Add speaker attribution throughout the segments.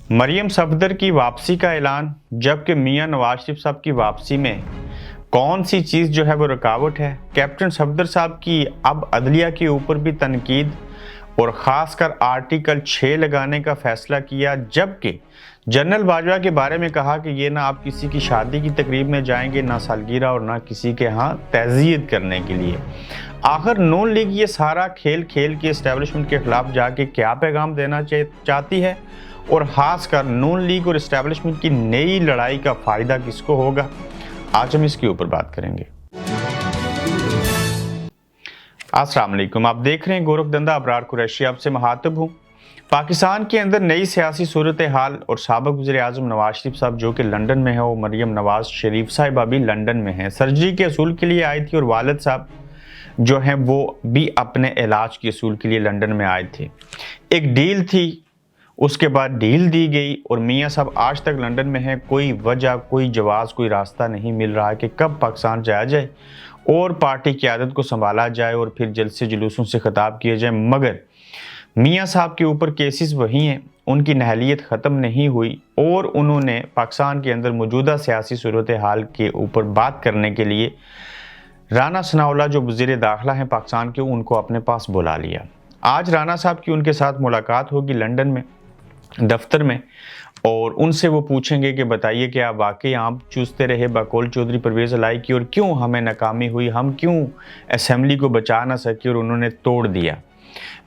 Speaker 1: मरियम सफदर की वापसी का ऐलान, जबकि मियां नवाज शरीफ साहब की वापसी में कौन सी चीज़ जो है वो रुकावट है। कैप्टन सफदर साहब की अब अदलिया के ऊपर भी तनकीद और ख़ासकर आर्टिकल 6 लगाने का फैसला किया, जबकि जनरल बाजवा के बारे में कहा कि ये ना आप किसी की शादी की तकरीब में जाएंगे, ना सालगिरह और ना किसी के यहाँ तज़ियत करने के लिए। आखिर नून लीग ये सारा खेल खेल के इस्टेब्लिशमेंट के खिलाफ जाके क्या पैगाम देना चाहती है, और ख़ासकर नून लीग और इस्टेब्लिशमेंट की नई लड़ाई का फ़ायदा किसको होगा। आज हम इसके ऊपर बात करेंगे। अस्सलाम वालेकुम, आप देख रहे हैं गोरखधंधा। अबरार कुरैशी आपसे मुखातिब हूँ। पाकिस्तान के अंदर नई सियासी सूरत हाल और साबिक़ वज़ीर-ए-आज़म नवाज शरीफ साहब जो कि लंदन में है, वो मरियम नवाज शरीफ साहिबा भी लंदन में हैं, सर्जरी के असूल के लिए आई थी, और वालिद साहब जो हैं वो भी अपने इलाज के असूल के लिए लंदन में आए थे। एक डील थी, उसके बाद डील दी गई, और मियाँ साहब आज तक लंदन में हैं। कोई वजह, कोई जवाब, कोई रास्ता नहीं मिल रहा है कि कब पाकिस्तान जाया जाए और पार्टी की क़यादत को संभाला जाए और फिर जलसे जुलूसों से खिताब किए जाए। मगर मियाँ साहब के ऊपर केसेस वही हैं, उनकी नहलियत ख़त्म नहीं हुई, और उन्होंने पाकिस्तान के अंदर मौजूदा सियासी सूरत हाल के ऊपर बात करने के लिए राना सनाउल्लाह जो वज़ीर दाखिला हैं पाकिस्तान के, उनको अपने पास बुला लिया। आज राना साहब की उनके साथ मुलाकात होगी लंदन में, दफ्तर में, और उनसे वो पूछेंगे कि बताइए कि आप वाकई आम चूसते रहे बकौल चौधरी परवेज़ इलाही की, और क्यों हमें नाकामी हुई, हम क्यों असेंबली को बचा ना सके और उन्होंने तोड़ दिया।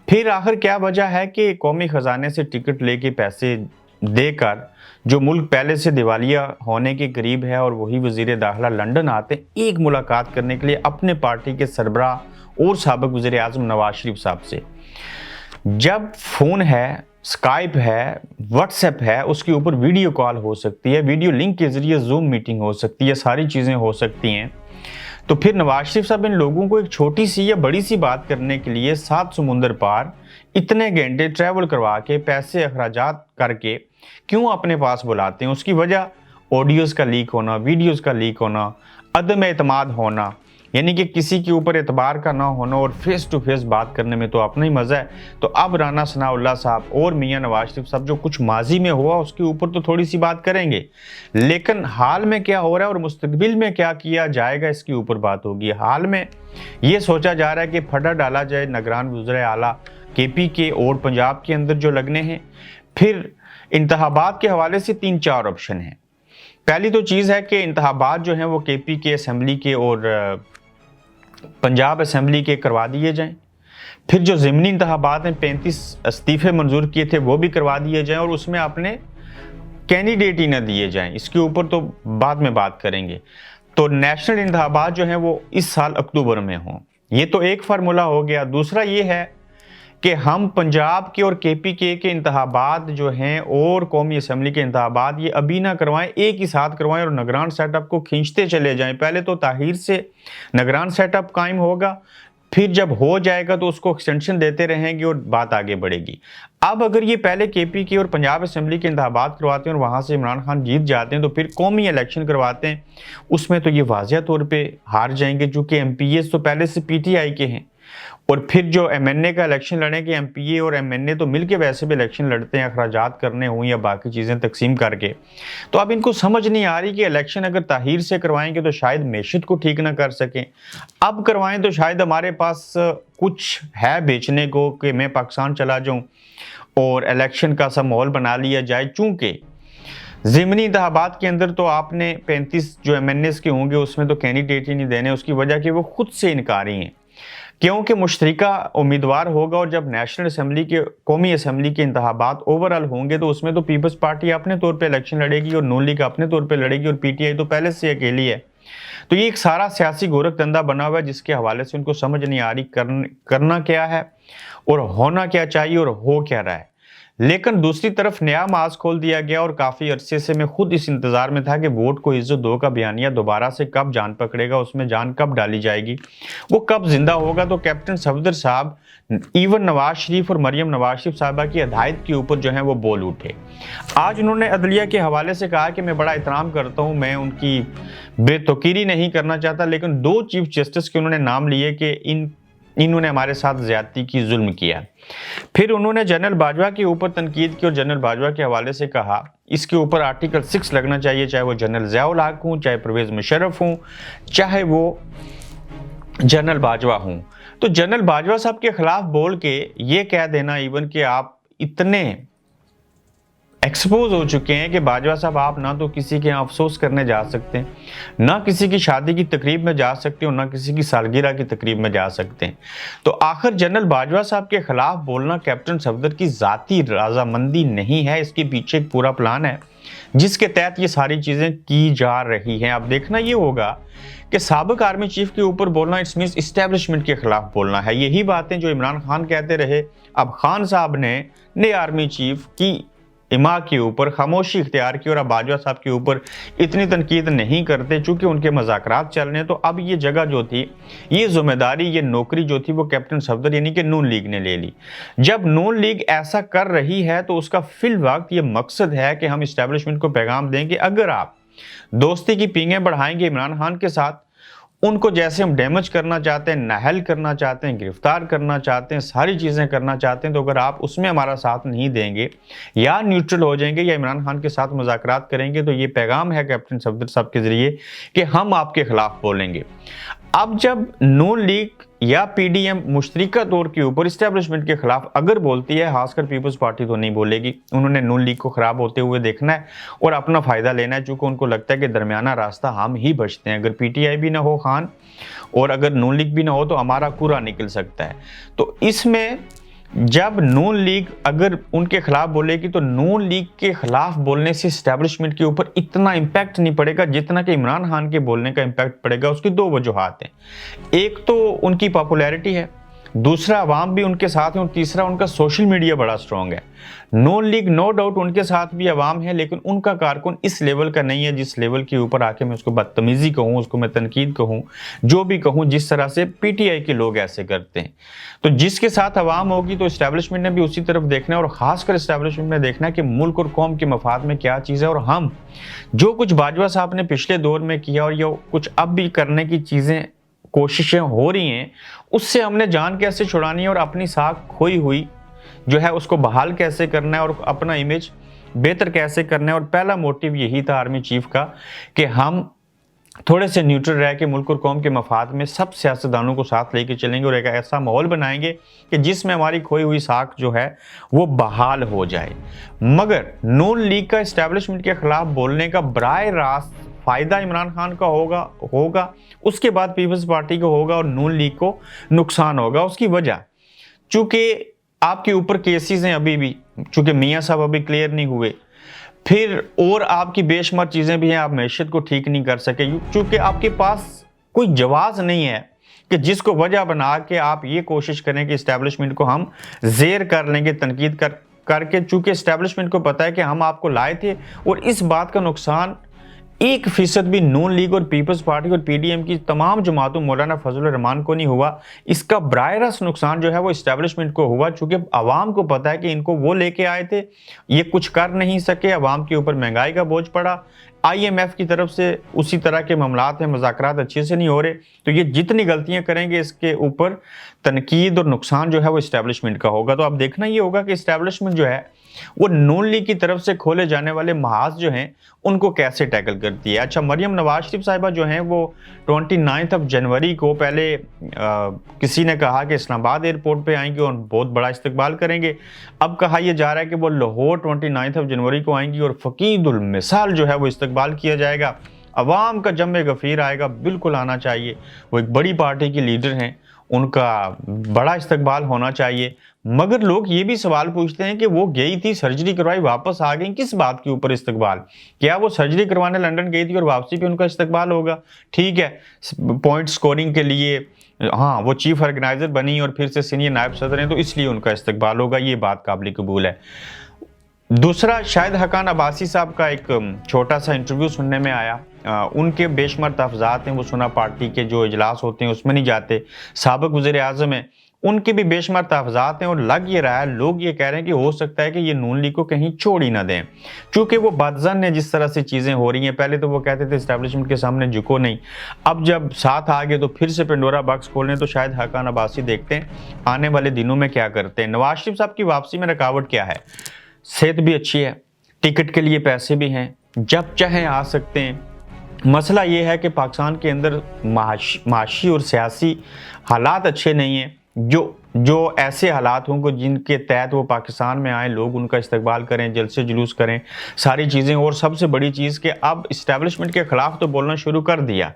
Speaker 1: फिर आखिर क्या वजह है कि कौमी ख़जाने से टिकट लेके पैसे देकर जो मुल्क पहले से दिवालिया होने के करीब है, और वही वज़ीर दाखिला लंदन आते एक मुलाकात करने के लिए अपने पार्टी के सरबराह और साबिक़ वज़ीर-ए-आज़म नवाज शरीफ साहब से। जब फ़ोन है, स्काइप है, व्हाट्सएप है, उसके ऊपर वीडियो कॉल हो सकती है, वीडियो लिंक के ज़रिए जूम मीटिंग हो सकती है, सारी चीज़ें हो सकती हैं, तो फिर नवाज शरीफ साहब इन लोगों को एक छोटी सी या बड़ी सी बात करने के लिए 7 समुंदर पार इतने घंटे ट्रैवल करवा के पैसे अखराजात करके क्यों अपने पास बुलाते हैं। उसकी वजह ऑडियोज़ का लीक होना, वीडियोज़ का लीक होना, अदम एतमाद होना, यानी कि किसी के ऊपर एतबार का ना होना, और फेस टू फेस बात करने में तो अपना ही मज़ा है। तो अब राना सनाउल्लाह साहब और मियां नवाज शरीफ साहब जो कुछ माजी में हुआ उसके ऊपर तो थोड़ी सी बात करेंगे, लेकिन हाल में क्या हो रहा है और मुस्तकबिल में क्या किया जाएगा इसके ऊपर बात होगी। हाल में ये सोचा जा रहा है कि फटा डाला जाए निगरान वज़ीर आला KP के और पंजाब के अंदर जो लगने हैं। फिर इंतखाबात के हवाले से 3-4 ऑप्शन हैं। पहली तो चीज़ है कि इंतखाबात जो हैं वो KP के असेंबली के और पंजाब असेंबली के करवा दिए जाएं। फिर जो ज़िमनी इंतखाबात हैं, 35 इस्तीफ़े मंजूर किए थे, वो भी करवा दिए जाएं, और उसमें अपने कैंडिडेट ही न दिए जाएं। इसके ऊपर तो बाद में बात करेंगे। तो नेशनल इंतखाबात जो हैं वो इस साल अक्टूबर में हों, ये तो एक फार्मूला हो गया। दूसरा ये है कि हम पंजाब के और KP के इंतखाबात जो हैं और कौमी असम्बली के इंतखाबात ये अभी ना करवाएं, एक ही साथ करवाएं और निगरान सेटअप को खींचते चले जाएं। पहले तो ताहीर से निगरान सेटअप कायम होगा, फिर जब हो जाएगा तो उसको एक्सटेंशन देते रहेंगे और बात आगे बढ़ेगी। अब अगर ये पहले KP के और पंजाब असम्बली के इंतखाबात करवाते हैं और वहाँ से इमरान खान जीत जाते हैं, तो फिर कौमी इलेक्शन करवाते हैं, उसमें तो ये वाज़िया तौर पर हार जाएंगे, चूँकि MPAs तो पहले से PTI के हैं। और फिर जो MNA का इलेक्शन लड़ेंगे, MPA और MNA तो मिलके वैसे भी इलेक्शन लड़ते हैं अखराजात करने हुए या बाकी चीज़ें तकसीम करके। तो अब इनको समझ नहीं आ रही कि इलेक्शन अगर ताहीर से करवाएंगे तो शायद मैशत को ठीक ना कर सकें, अब करवाएं तो शायद हमारे पास कुछ है बेचने को कि मैं पाकिस्तान चला जाऊँ और इलेक्शन का सा माहौल बना लिया जाए। चूँकि ज़िमनी इंतखाबात के अंदर तो आपने 35 जो MNAs के होंगे उसमें तो कैंडिडेट ही नहीं देने, उसकी वजह कि वो खुद से इनकारी हैं, क्योंकि मुश्तरिका उम्मीदवार होगा। और जब नेशनल असम्बली के, कौमी असम्बली के इंतखाबात ओवरऑल होंगे तो उसमें तो पीपल्स पार्टी अपने तौर पे इलेक्शन लड़ेगी और नून लीग अपने तौर पे लड़ेगी, और PTI तो पहले से अकेली है। तो ये एक सारा सियासी गोरखधंधा बना हुआ है जिसके हवाले से उनको समझ नहीं आ रही करना क्या है और होना क्या चाहिए और हो क्या रहा है। लेकिन दूसरी तरफ नया मास खोल दिया गया, और काफ़ी अरसे से मैं खुद इस इंतज़ार में था कि वोट को इज्जत दो का बयानिया दोबारा से कब जान पकड़ेगा, उसमें जान कब डाली जाएगी, वो कब जिंदा होगा। तो कैप्टन सफदर साहब इवन नवाज शरीफ और मरियम नवाज शरीफ साहबा की हदायत के ऊपर जो है वो बोल उठे। आज उन्होंने अदलिया के हवाले से कहा कि मैं बड़ा एहतराम करता हूँ, मैं उनकी बेतौकीरी नहीं करना चाहता, लेकिन 2 चीफ जस्टिस के उन्होंने नाम लिए कि इन इन्होंने हमारे साथ ज्यादती की, जुल्म किया। फिर उन्होंने जनरल बाजवा के ऊपर तनकीद की और जनरल बाजवा के हवाले से कहा इसके ऊपर आर्टिकल 6 लगना चाहिए, चाहे वो जनरल ज़ियाउल हक हूँ, चाहे परवेज़ मुशर्रफ हूँ, चाहे वो जनरल बाजवा हूँ। तो जनरल बाजवा साहब के खिलाफ बोल के ये कह देना इवन कि आप इतने एक्सपोज हो चुके हैं कि बाजवा साहब आप ना तो किसी के यहाँ अफसोस करने जा सकते हैं, ना किसी की शादी की तकरीब में जा सकते हो, ना किसी की सालगिरह की तकरीब में जा सकते हैं। तो आखिर जनरल बाजवा साहब के खिलाफ बोलना कैप्टन सफदर की ज़ाती रजामंदी नहीं है, इसके पीछे एक पूरा प्लान है जिसके तहत ये सारी चीज़ें की जा रही हैं। अब देखना ये होगा कि साबिक आर्मी चीफ के ऊपर बोलना इट्स मीन्स इस्टेब्लिशमेंट के खिलाफ बोलना है। यही बातें जो इमरान खान कहते रहे, अब खान साहब ने नए आर्मी चीफ की इमा के ऊपर खामोशी इख्तियार की और अब बाजवा साहब के ऊपर इतनी तनकीद नहीं करते चूंकि उनके मज़ाकरात चल रहे हैं। तो अब ये जगह जो थी, ये जिम्मेदारी, ये नौकरी जो थी वो कैप्टन सफदर यानी कि नून लीग ने ले ली। जब नून लीग ऐसा कर रही है तो उसका फिल वक्त ये मकसद है कि हम इस्टेब्लिशमेंट को पैगाम दें कि अगर आप दोस्ती की पींगें बढ़ाएंगे इमरान खान के साथ, उनको जैसे हम डैमेज करना चाहते हैं, नाहल करना चाहते हैं, गिरफ्तार करना चाहते हैं, सारी चीज़ें करना चाहते हैं, तो अगर आप उसमें हमारा साथ नहीं देंगे या न्यूट्रल हो जाएंगे या इमरान खान के साथ मुज़ाकरात करेंगे, तो ये पैगाम है कैप्टन सफदर साहब के ज़रिए कि हम आपके खिलाफ बोलेंगे। अब जब नून लीग या पीडीएम मुश्तरका तौर के ऊपर इस्टेब्लिशमेंट के खिलाफ अगर बोलती है, खासकर पीपल्स पार्टी तो नहीं बोलेगी, उन्होंने नून लीग को खराब होते हुए देखना है और अपना फायदा लेना है, चूंकि उनको लगता है कि दरमियाना रास्ता हम ही बचते हैं। अगर पीटीआई भी ना हो खान और अगर नून लीग भी ना हो तो हमारा कूड़ा निकल सकता है। तो इसमें जब नून लीग अगर उनके खिलाफ बोलेगी तो नून लीग के खिलाफ बोलने से इस्टेब्लिशमेंट के ऊपर इतना इम्पैक्ट नहीं पड़ेगा जितना कि इमरान खान के बोलने का इम्पैक्ट पड़ेगा। उसकी दो वजूहात हैं, एक तो उनकी पॉपुलैरिटी है, दूसरा अवाम भी उनके साथ है और तीसरा उनका सोशल मीडिया बड़ा स्ट्रॉन्ग है। नून लीग नो डाउट उनके साथ भी अवाम है, लेकिन उनका कारकुन इस लेवल का नहीं है जिस लेवल के ऊपर आके मैं उसको बदतमीजी कहूँ, उसको मैं तनकीद कहूँ, जो भी कहूँ, जिस तरह से पीटीआई के लोग ऐसे करते हैं। तो जिसके साथ अवाम होगी तो इस्टेब्लिशमेंट ने भी उसी तरफ देखना है और खासकर इस्टेब्लिशमेंट ने देखना है कि मुल्क और कौम के मफाद में क्या चीज़ है। और हम जो कुछ बाजवा साहब ने पिछले दौर में किया और ये कुछ अब भी करने की चीज़ें कोशिशें हो रही हैं, उससे हमने जान कैसे छुड़ानी है और अपनी साख खोई हुई जो है उसको बहाल कैसे करना है और अपना इमेज बेहतर कैसे करना है। और पहला मोटिव यही था आर्मी चीफ का कि हम थोड़े से न्यूट्रल रह के मुल्क और कौम के मफाद में सब सियासतदानों को साथ लेके चलेंगे और एक ऐसा माहौल बनाएंगे कि जिसमें हमारी खोई हुई साख जो है वो बहाल हो जाए। मगर नून लीग का इस्टेब्लिशमेंट के खिलाफ बोलने का बराह रास्त फायदा इमरान खान का होगा, उसके बाद पीपल्स पार्टी को होगा और नून लीग को नुकसान होगा। उसकी वजह चूंकि आपके ऊपर केसेस हैं अभी भी, चूंकि मियाँ साहब अभी क्लियर नहीं हुए, फिर और आपकी बेशुमार चीज़ें भी हैं, आप मैशत को ठीक नहीं कर सके, चूंकि आपके पास कोई जवाब नहीं है कि जिसको वजह बना के आप ये कोशिश करें कि इस्टेब्लिशमेंट को हम जेर कर लेंगे, तनकीद करके, चूंकि इस्टेब्लिशमेंट को पता है कि हम आपको लाए थे और इस बात का नुकसान 1% भी नून लीग और पीपल्स पार्टी और पीडीएम की तमाम जमातों मौलाना फजलुर रहमान को नहीं हुआ। इसका बराह रास्त नुकसान जो है वो इस्टेब्लिशमेंट को हुआ, चूंकि आवाम को पता है कि इनको वो लेके आए थे, ये कुछ कर नहीं सके, आवाम के ऊपर महंगाई का बोझ पड़ा, IMF की तरफ से उसी तरह के मामलात हैं, मुज़ाकरात अच्छे से नहीं हो रहे, तो ये जितनी गलतियां करेंगे इसके ऊपर तनकीद और नुकसान जो है वो इस्टेब्लिशमेंट का होगा। तो अब देखना ये होगा कि इस्टेब्लिशमेंट जो है वो नून लीग की तरफ से खोले जाने वाले महाज जो हैं उनको कैसे टैकल करती है। अच्छा, मरियम नवाज शरीफ साहिबा जो हैं वो 29 जनवरी को पहले किसी ने कहा कि इस्लामाबाद एयरपोर्ट पे आएंगी और बहुत बड़ा इस्तकबाल करेंगे। अब कहा यह जा रहा है कि वो लाहौर 29 जनवरी को आएंगी और फ़कीदुल मिसाल जो है वो इस्तकबाल किया जाएगा, अवाम का जम गफ़ीर आएगा, बिल्कुल आना चाहिए। वो एक बड़ी पार्टी के लीडर हैं, उनका बड़ा इस्तकबाल होना चाहिए। मगर लोग ये भी सवाल पूछते हैं कि वो गई थी, सर्जरी करवाई, वापस आ गई, किस बात के ऊपर इस्तकबाल? क्या वो सर्जरी करवाने लंदन गई थी और वापसी पे उनका इस्तकबाल होगा? ठीक है, पॉइंट स्कोरिंग के लिए, हाँ, वो चीफ ऑर्गेनाइजर बनी और फिर से सीनियर नायब सदर हैं तो इसलिए उनका इस्तकबाल होगा, ये बात काबिल कबूल है। दूसरा, शाहिद हकान अब्बासी साहब का एक छोटा सा इंटरव्यू सुनने में आया, उनके बेशुमार तहफ़्ज़ात हैं, वो सुना पार्टी के जो इजलास होते हैं उसमें नहीं जाते, साबिक़ वज़ीर आज़म हैं, उनके भी बेशुमार तहफ़्फ़ुज़ात हैं और लग ये रहा है, लोग ये कह रहे हैं कि हो सकता है कि ये नून लीग को कहीं छोड़ ही ना दें। चूँकि वो बदज़न है जिस तरह से चीज़ें हो रही हैं, पहले तो वो कहते थे एस्टेब्लिशमेंट के सामने झुको नहीं, अब जब साथ आ गए तो फिर से पेंडोरा बॉक्स खोल रहे हैं, तो शायद हक़ान अब्बासी देखते हैं आने वाले दिनों में क्या करते हैं। नवाज़ शरीफ साहब की वापसी में रुकावट क्या है? सेहत भी अच्छी है, टिकट के लिए पैसे भी हैं, जब चाहें आ सकते हैं। मसला ये है कि पाकिस्तान के अंदर माशी और सियासी हालात अच्छे नहीं हैं, जो ऐसे हालात हों जिनके तहत वो पाकिस्तान में आए, लोग उनका इस्तकबाल करें, जलसे जुलूस करें, सारी चीज़ें। और सबसे बड़ी चीज़ कि अब इस्टेब्लिशमेंट के ख़िलाफ़ तो बोलना शुरू कर दिया,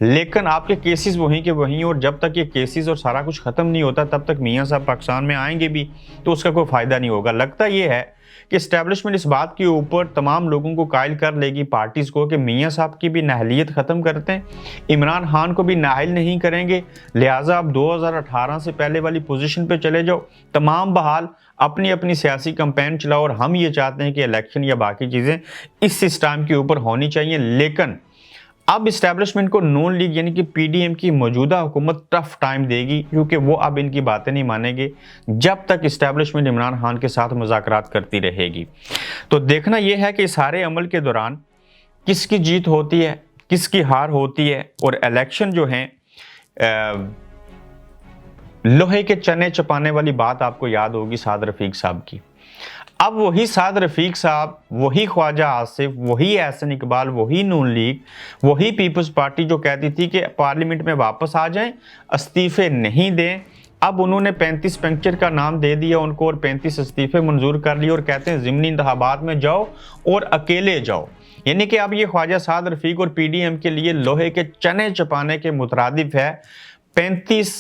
Speaker 1: लेकिन आपके केसेस वहीं के वहीं, और जब तक ये केसेस और सारा कुछ ख़त्म नहीं होता तब तक मियाँ साहब पाकिस्तान में आएंगे भी तो उसका कोई फ़ायदा नहीं होगा। लगता ये है कि इस्टेब्लिशमेंट इस बात के ऊपर तमाम लोगों को कायल कर लेगी, पार्टीज़ को, कि मियाँ साहब की भी नाहलियत ख़त्म करते हैं, इमरान खान को भी नाहिल नहीं करेंगे, लिहाजा आप 2018 से पहले वाली पोजीशन पे चले जाओ, तमाम बहाल अपनी अपनी सियासी कैंपेन चलाओ। और हम ये चाहते हैं कि इलेक्शन या बाकी चीज़ें इस सिस्टम के ऊपर होनी चाहिए, लेकिन अब इस्टेब्लिशमेंट को नून लीग यानी कि पीडीएम की मौजूदा हुकूमत टफ टाइम देगी, क्योंकि वो अब इनकी बातें नहीं मानेंगे जब तक इस्टेब्लिशमेंट इमरान खान के साथ मुज़ाकरात करती रहेगी। तो देखना यह है कि इस सारे अमल के दौरान किसकी जीत होती है, किसकी हार होती है। और इलेक्शन जो है लोहे के चने चपाने वाली बात आपको याद होगी साद रफीक साहब की। अब वही साद रफीक साहब, वही ख्वाजा आसिफ, वही एहसन इकबाल, वही नून लीग, वही पीपल्स पार्टी जो कहती थी कि पार्लियामेंट में वापस आ जाएं, इस्तीफे नहीं दें, अब उन्होंने 35 पंक्चर का नाम दे दिया उनको और 35 इस्तीफे मंजूर कर लिए और कहते हैं ज़िमनी इंतखाबात में जाओ और अकेले जाओ। यानी कि अब ये ख्वाजा साद रफीक और पीडीएम के लिए लोहे के चने चपाने के मुतरादिफ है। 35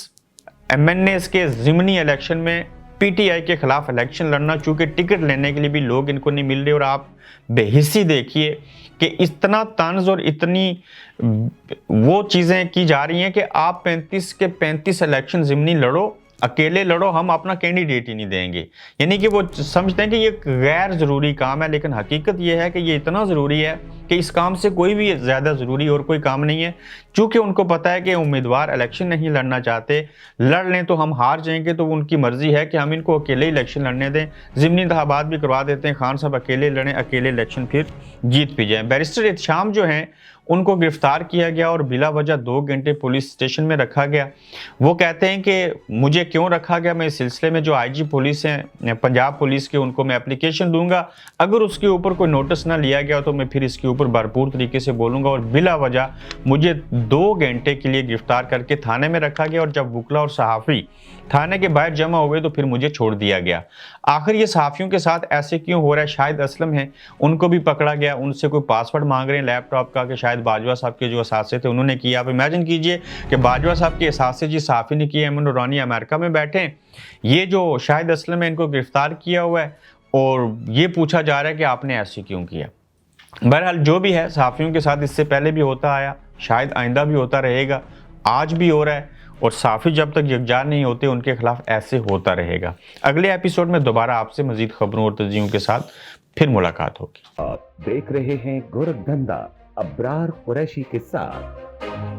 Speaker 1: एमएनएस के ज़िमनी इलेक्शन में पीटीआई के खिलाफ इलेक्शन लड़ना, चूंकि टिकट लेने के लिए भी लोग इनको नहीं मिल रहे। और आप बेहिस्सी देखिए कि इतना तंज और इतनी वो चीज़ें की जा रही हैं कि आप 35 के 35 इलेक्शन ज़िमनी लड़ो, अकेले लड़ो, हम अपना कैंडिडेट ही नहीं देंगे। यानी कि वो समझते हैं कि ये गैर ज़रूरी काम है, लेकिन हकीकत ये है कि ये इतना ज़रूरी है कि इस काम से कोई भी ज़्यादा ज़रूरी और कोई काम नहीं है। चूँकि उनको पता है कि उम्मीदवार इलेक्शन नहीं लड़ना चाहते, लड़ लें तो हम हार जाएंगे, तो उनकी मर्ज़ी है कि हम इनको अकेले इलेक्शन लड़ने दें, ज़िमनी इंतखाबात भी करवा देते हैं, खान साहब अकेले लड़ें, अकेले इलेक्शन फिर जीत भी जाएँ। बैरिस्टर एहतशाम जो हैं उनको गिरफ्तार किया गया और बिला वजह 2 घंटे पुलिस स्टेशन में रखा गया। वो कहते हैं कि मुझे क्यों रखा गया, मैं इस सिलसिले में जो आईजी पुलिस हैं पंजाब पुलिस के, उनको मैं एप्लीकेशन दूंगा, अगर उसके ऊपर कोई नोटिस ना लिया गया तो मैं फिर इसके ऊपर भरपूर तरीके से बोलूँगा। और बिला वजह मुझे 2 घंटे के लिए गिरफ्तार करके थाने में रखा गया और जब वकला और सहाफ़ी थाने के बाहर जमा हुए तो फिर मुझे छोड़ दिया गया। आखिर ये सहाफ़ियों के साथ ऐसे क्यों हो रहा है? शाहिद असलम हैं, उनको भी पकड़ा गया, उनसे कोई पासवर्ड मांग रहे हैं लैपटॉप का कि शायद बाजवा साहब के जो असासे थे उन्होंने किया। आप इमेजिन कीजिए कि बाजवा साहब के असासे जी सहाफ़ी ने किया, अमन नूरानी अमेरिका में बैठे हैं, ये जो शाहिद असलम है इनको गिरफ्तार किया हुआ है और ये पूछा जा रहा है कि आपने ऐसे क्यों किया। बहरहाल जो भी है, सहाफ़ियों के साथ इससे पहले भी होता आया, शायद आइंदा भी होता रहेगा, आज भी हो रहा है, और सहाफ़ी जब तक यकजान नहीं होते उनके खिलाफ ऐसे होता रहेगा। अगले एपिसोड में दोबारा आपसे मजीद खबरों और तज्ज़ियों के साथ फिर मुलाकात होगी।
Speaker 2: आप देख रहे हैं गोरखधंधा अब्रार कुरैशी के साथ।